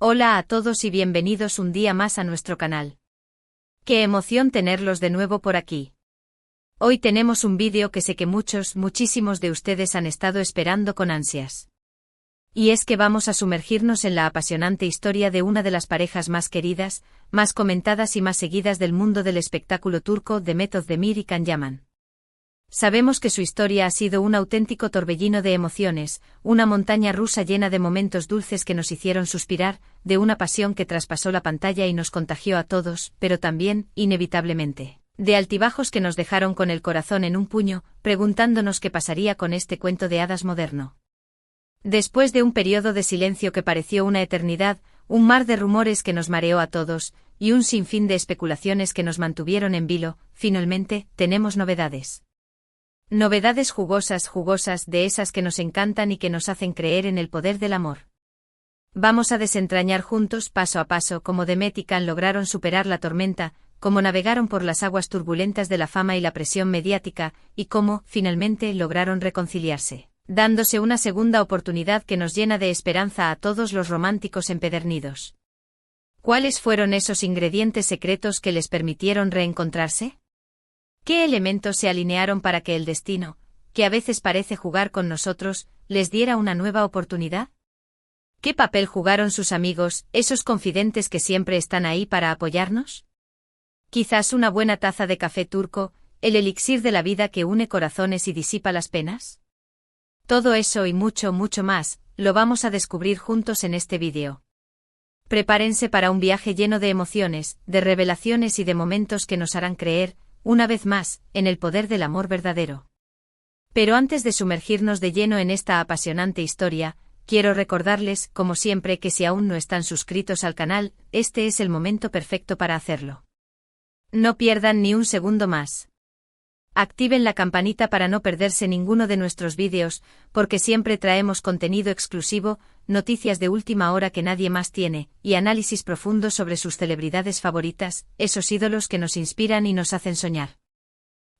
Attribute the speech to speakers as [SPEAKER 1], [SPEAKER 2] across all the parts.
[SPEAKER 1] Hola a todos y bienvenidos un día más a nuestro canal. Qué emoción tenerlos de nuevo por aquí. Hoy tenemos un vídeo que sé que muchísimos de ustedes han estado esperando con ansias. Y es que vamos a sumergirnos en la apasionante historia de una de las parejas más queridas, más comentadas y más seguidas del mundo del espectáculo turco, Demet Özdemir y Can Yaman. Sabemos que su historia ha sido un auténtico torbellino de emociones, una montaña rusa llena de momentos dulces que nos hicieron suspirar, de una pasión que traspasó la pantalla y nos contagió a todos, pero también, inevitablemente, de altibajos que nos dejaron con el corazón en un puño, preguntándonos qué pasaría con este cuento de hadas moderno. Después de un periodo de silencio que pareció una eternidad, un mar de rumores que nos mareó a todos, y un sinfín de especulaciones que nos mantuvieron en vilo, finalmente, tenemos novedades. Novedades jugosas de esas que nos encantan y que nos hacen creer en el poder del amor. Vamos a desentrañar juntos paso a paso cómo Demet y Can lograron superar la tormenta, cómo navegaron por las aguas turbulentas de la fama y la presión mediática, y cómo, finalmente, lograron reconciliarse, dándose una segunda oportunidad que nos llena de esperanza a todos los románticos empedernidos. ¿Cuáles fueron esos ingredientes secretos que les permitieron reencontrarse? ¿Qué elementos se alinearon para que el destino, que a veces parece jugar con nosotros, les diera una nueva oportunidad? ¿Qué papel jugaron sus amigos, esos confidentes que siempre están ahí para apoyarnos? Quizás una buena taza de café turco, el elixir de la vida que une corazones y disipa las penas. Todo eso y mucho más, lo vamos a descubrir juntos en este vídeo. Prepárense para un viaje lleno de emociones, de revelaciones y de momentos que nos harán creer, una vez más, en el poder del amor verdadero. Pero antes de sumergirnos de lleno en esta apasionante historia, quiero recordarles, como siempre, que si aún no están suscritos al canal, este es el momento perfecto para hacerlo. No pierdan ni un segundo más. Activen la campanita para no perderse ninguno de nuestros vídeos, porque siempre traemos contenido exclusivo, noticias de última hora que nadie más tiene, y análisis profundos sobre sus celebridades favoritas, esos ídolos que nos inspiran y nos hacen soñar.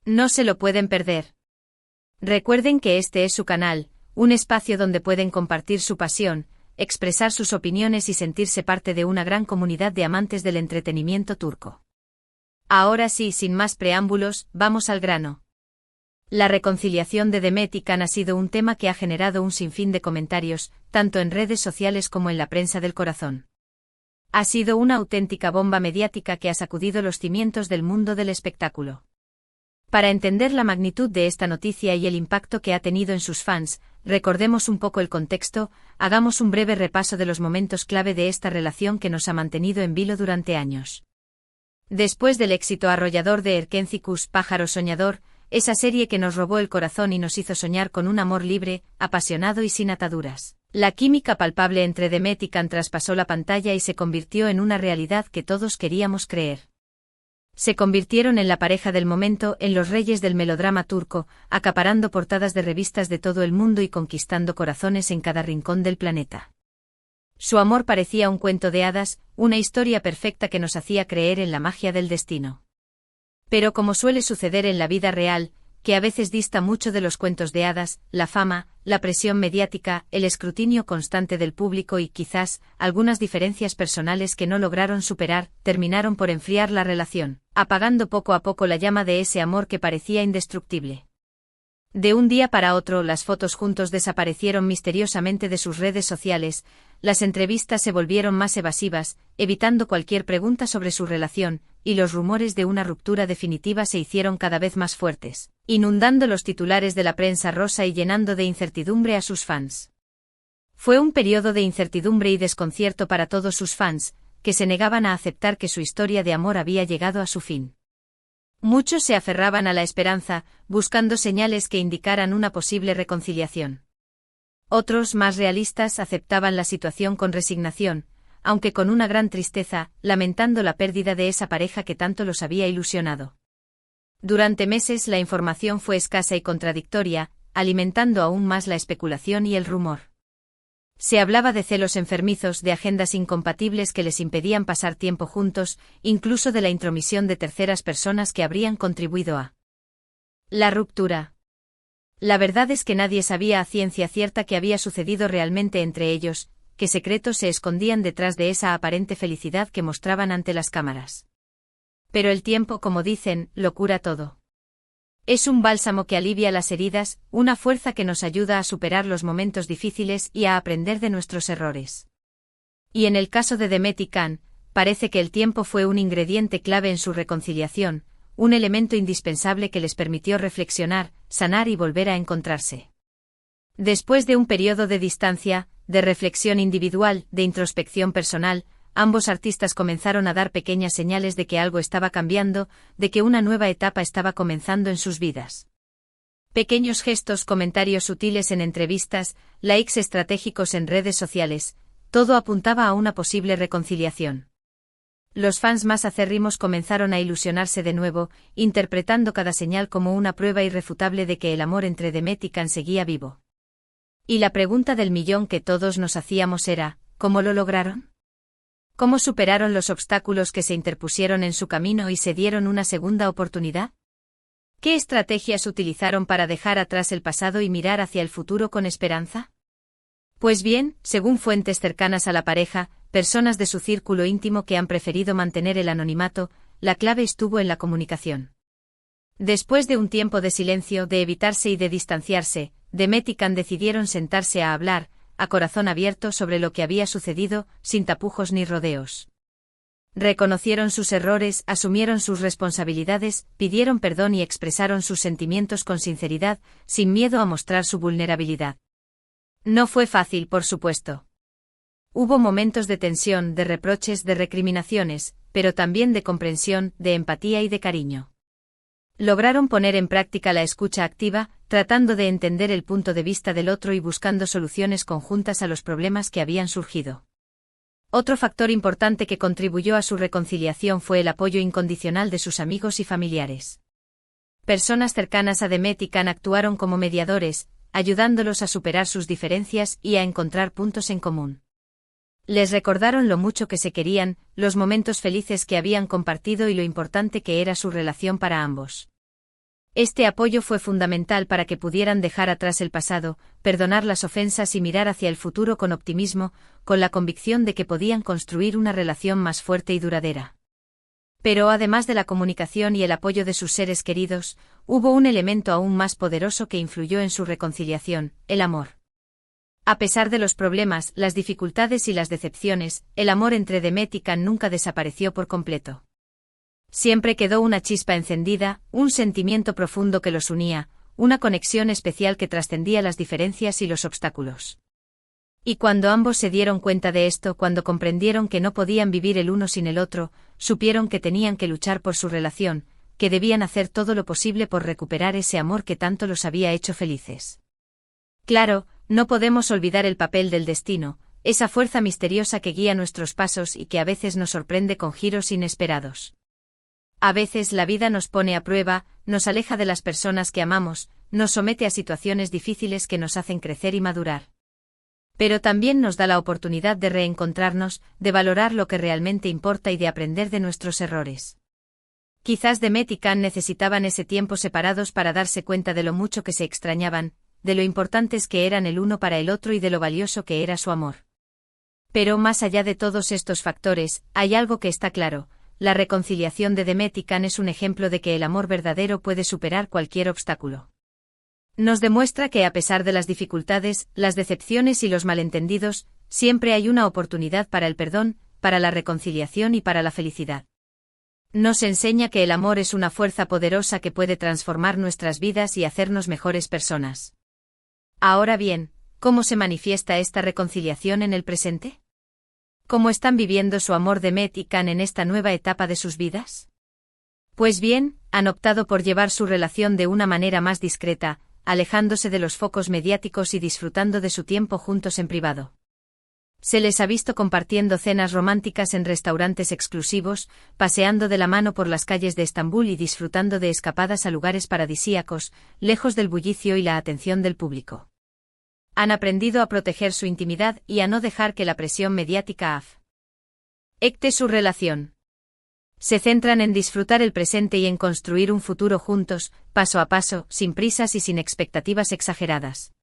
[SPEAKER 1] No se lo pueden perder. Recuerden que este es su canal, un espacio donde pueden compartir su pasión, expresar sus opiniones y sentirse parte de una gran comunidad de amantes del entretenimiento turco. Ahora sí, sin más preámbulos, vamos al grano. La reconciliación de Demet y Can ha sido un tema que ha generado un sinfín de comentarios, tanto en redes sociales como en la prensa del corazón. Ha sido una auténtica bomba mediática que ha sacudido los cimientos del mundo del espectáculo. Para entender la magnitud de esta noticia y el impacto que ha tenido en sus fans, recordemos un poco el contexto, hagamos un breve repaso de los momentos clave de esta relación que nos ha mantenido en vilo durante años. Después del éxito arrollador de Erkencikus, Pájaro Soñador, esa serie que nos robó el corazón y nos hizo soñar con un amor libre, apasionado y sin ataduras, la química palpable entre Demet y Can traspasó la pantalla y se convirtió en una realidad que todos queríamos creer. Se convirtieron en la pareja del momento, en los reyes del melodrama turco, acaparando portadas de revistas de todo el mundo y conquistando corazones en cada rincón del planeta. Su amor parecía un cuento de hadas, una historia perfecta que nos hacía creer en la magia del destino. Pero como suele suceder en la vida real, que a veces dista mucho de los cuentos de hadas, la fama, la presión mediática, el escrutinio constante del público y quizás algunas diferencias personales que no lograron superar, terminaron por enfriar la relación, apagando poco a poco la llama de ese amor que parecía indestructible. De un día para otro, las fotos juntos desaparecieron misteriosamente de sus redes sociales, las entrevistas se volvieron más evasivas, evitando cualquier pregunta sobre su relación, y los rumores de una ruptura definitiva se hicieron cada vez más fuertes, inundando los titulares de la prensa rosa y llenando de incertidumbre a sus fans. Fue un periodo de incertidumbre y desconcierto para todos sus fans, que se negaban a aceptar que su historia de amor había llegado a su fin. Muchos se aferraban a la esperanza, buscando señales que indicaran una posible reconciliación. Otros, más realistas, aceptaban la situación con resignación, aunque con una gran tristeza, lamentando la pérdida de esa pareja que tanto los había ilusionado. Durante meses la información fue escasa y contradictoria, alimentando aún más la especulación y el rumor. Se hablaba de celos enfermizos, de agendas incompatibles que les impedían pasar tiempo juntos, incluso de la intromisión de terceras personas que habrían contribuido a la ruptura. La verdad es que nadie sabía a ciencia cierta qué había sucedido realmente entre ellos, qué secretos se escondían detrás de esa aparente felicidad que mostraban ante las cámaras. Pero el tiempo, como dicen, lo cura todo. Es un bálsamo que alivia las heridas, una fuerza que nos ayuda a superar los momentos difíciles y a aprender de nuestros errores. Y en el caso de Demet y Can, parece que el tiempo fue un ingrediente clave en su reconciliación, un elemento indispensable que les permitió reflexionar, sanar y volver a encontrarse. Después de un periodo de distancia, de reflexión individual, de introspección personal, ambos artistas comenzaron a dar pequeñas señales de que algo estaba cambiando, de que una nueva etapa estaba comenzando en sus vidas. Pequeños gestos, comentarios sutiles en entrevistas, likes estratégicos en redes sociales, todo apuntaba a una posible reconciliación. Los fans más acérrimos comenzaron a ilusionarse de nuevo, interpretando cada señal como una prueba irrefutable de que el amor entre Demet y Can seguía vivo. Y la pregunta del millón que todos nos hacíamos era, ¿cómo lo lograron? ¿Cómo superaron los obstáculos que se interpusieron en su camino y se dieron una segunda oportunidad? ¿Qué estrategias utilizaron para dejar atrás el pasado y mirar hacia el futuro con esperanza? Pues bien, según fuentes cercanas a la pareja, personas de su círculo íntimo que han preferido mantener el anonimato, la clave estuvo en la comunicación. Después de un tiempo de silencio, de evitarse y de distanciarse, Demet y Can decidieron sentarse a hablar, a corazón abierto sobre lo que había sucedido, sin tapujos ni rodeos. Reconocieron sus errores, asumieron sus responsabilidades, pidieron perdón y expresaron sus sentimientos con sinceridad, sin miedo a mostrar su vulnerabilidad. No fue fácil, por supuesto. Hubo momentos de tensión, de reproches, de recriminaciones, pero también de comprensión, de empatía y de cariño. Lograron poner en práctica la escucha activa, tratando de entender el punto de vista del otro y buscando soluciones conjuntas a los problemas que habían surgido. Otro factor importante que contribuyó a su reconciliación fue el apoyo incondicional de sus amigos y familiares. Personas cercanas a Demet y Can actuaron como mediadores, ayudándolos a superar sus diferencias y a encontrar puntos en común. Les recordaron lo mucho que se querían, los momentos felices que habían compartido y lo importante que era su relación para ambos. Este apoyo fue fundamental para que pudieran dejar atrás el pasado, perdonar las ofensas y mirar hacia el futuro con optimismo, con la convicción de que podían construir una relación más fuerte y duradera. Pero además de la comunicación y el apoyo de sus seres queridos, hubo un elemento aún más poderoso que influyó en su reconciliación, el amor. A pesar de los problemas, las dificultades y las decepciones, el amor entre Demet y Can nunca desapareció por completo. Siempre quedó una chispa encendida, un sentimiento profundo que los unía, una conexión especial que trascendía las diferencias y los obstáculos. Y cuando ambos se dieron cuenta de esto, cuando comprendieron que no podían vivir el uno sin el otro, supieron que tenían que luchar por su relación, que debían hacer todo lo posible por recuperar ese amor que tanto los había hecho felices. Claro, no podemos olvidar el papel del destino, esa fuerza misteriosa que guía nuestros pasos y que a veces nos sorprende con giros inesperados. A veces la vida nos pone a prueba, nos aleja de las personas que amamos, nos somete a situaciones difíciles que nos hacen crecer y madurar. Pero también nos da la oportunidad de reencontrarnos, de valorar lo que realmente importa y de aprender de nuestros errores. Quizás Demet y Can necesitaban ese tiempo separados para darse cuenta de lo mucho que se extrañaban, de lo importantes que eran el uno para el otro y de lo valioso que era su amor. Pero más allá de todos estos factores, hay algo que está claro: la reconciliación de Demet y Can es un ejemplo de que el amor verdadero puede superar cualquier obstáculo. Nos demuestra que a pesar de las dificultades, las decepciones y los malentendidos, siempre hay una oportunidad para el perdón, para la reconciliación y para la felicidad. Nos enseña que el amor es una fuerza poderosa que puede transformar nuestras vidas y hacernos mejores personas. Ahora bien, ¿cómo se manifiesta esta reconciliación en el presente? ¿Cómo están viviendo su amor Demet y Can en esta nueva etapa de sus vidas? Pues bien, han optado por llevar su relación de una manera más discreta, alejándose de los focos mediáticos y disfrutando de su tiempo juntos en privado. Se les ha visto compartiendo cenas románticas en restaurantes exclusivos, paseando de la mano por las calles de Estambul y disfrutando de escapadas a lugares paradisíacos, lejos del bullicio y la atención del público. Han aprendido a proteger su intimidad y a no dejar que la presión mediática afecte su relación. Se centran en disfrutar el presente y en construir un futuro juntos, paso a paso, sin prisas y sin expectativas exageradas.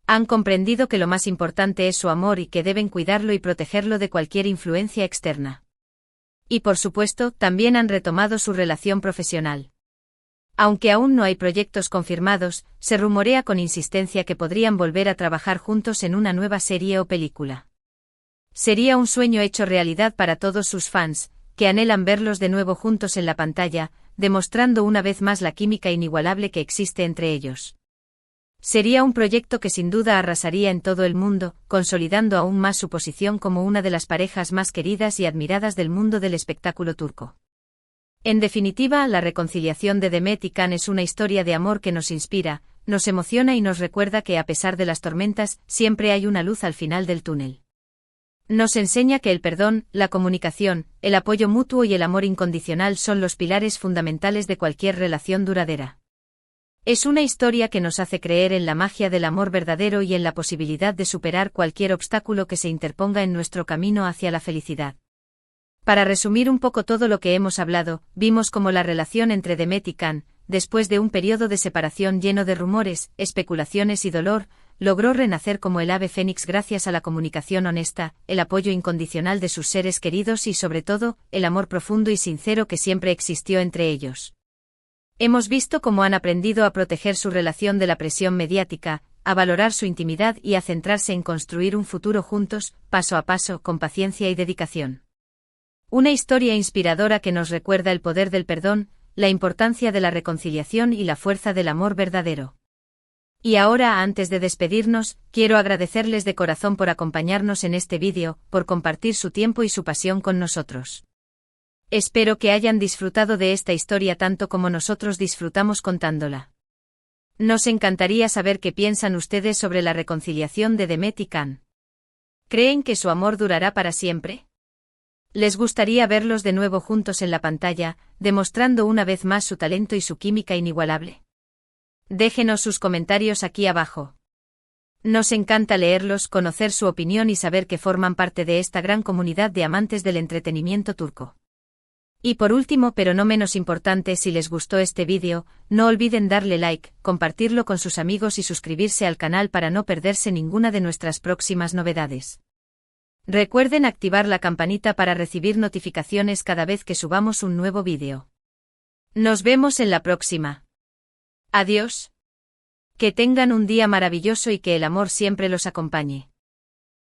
[SPEAKER 1] Han comprendido que lo más importante es su amor y que deben cuidarlo y protegerlo de cualquier influencia externa. Y por supuesto, también han retomado su relación profesional. Aunque aún no hay proyectos confirmados, se rumorea con insistencia que podrían volver a trabajar juntos en una nueva serie o película. Sería un sueño hecho realidad para todos sus fans, que anhelan verlos de nuevo juntos en la pantalla, demostrando una vez más la química inigualable que existe entre ellos. Sería un proyecto que sin duda arrasaría en todo el mundo, consolidando aún más su posición como una de las parejas más queridas y admiradas del mundo del espectáculo turco. En definitiva, la reconciliación de Demet y Can es una historia de amor que nos inspira, nos emociona y nos recuerda que a pesar de las tormentas, siempre hay una luz al final del túnel. Nos enseña que el perdón, la comunicación, el apoyo mutuo y el amor incondicional son los pilares fundamentales de cualquier relación duradera. Es una historia que nos hace creer en la magia del amor verdadero y en la posibilidad de superar cualquier obstáculo que se interponga en nuestro camino hacia la felicidad. Para resumir un poco todo lo que hemos hablado, vimos cómo la relación entre Demet y Can, después de un periodo de separación lleno de rumores, especulaciones y dolor, logró renacer como el ave fénix gracias a la comunicación honesta, el apoyo incondicional de sus seres queridos y sobre todo, el amor profundo y sincero que siempre existió entre ellos. Hemos visto cómo han aprendido a proteger su relación de la presión mediática, a valorar su intimidad y a centrarse en construir un futuro juntos, paso a paso, con paciencia y dedicación. Una historia inspiradora que nos recuerda el poder del perdón, la importancia de la reconciliación y la fuerza del amor verdadero. Y ahora, antes de despedirnos, quiero agradecerles de corazón por acompañarnos en este vídeo, por compartir su tiempo y su pasión con nosotros. Espero que hayan disfrutado de esta historia tanto como nosotros disfrutamos contándola. Nos encantaría saber qué piensan ustedes sobre la reconciliación de Demet y Can. ¿Creen que su amor durará para siempre? ¿Les gustaría verlos de nuevo juntos en la pantalla, demostrando una vez más su talento y su química inigualable? Déjenos sus comentarios aquí abajo. Nos encanta leerlos, conocer su opinión y saber que forman parte de esta gran comunidad de amantes del entretenimiento turco. Y por último, pero no menos importante, si les gustó este vídeo, no olviden darle like, compartirlo con sus amigos y suscribirse al canal para no perderse ninguna de nuestras próximas novedades. Recuerden activar la campanita para recibir notificaciones cada vez que subamos un nuevo vídeo. Nos vemos en la próxima. Adiós. Que tengan un día maravilloso y que el amor siempre los acompañe.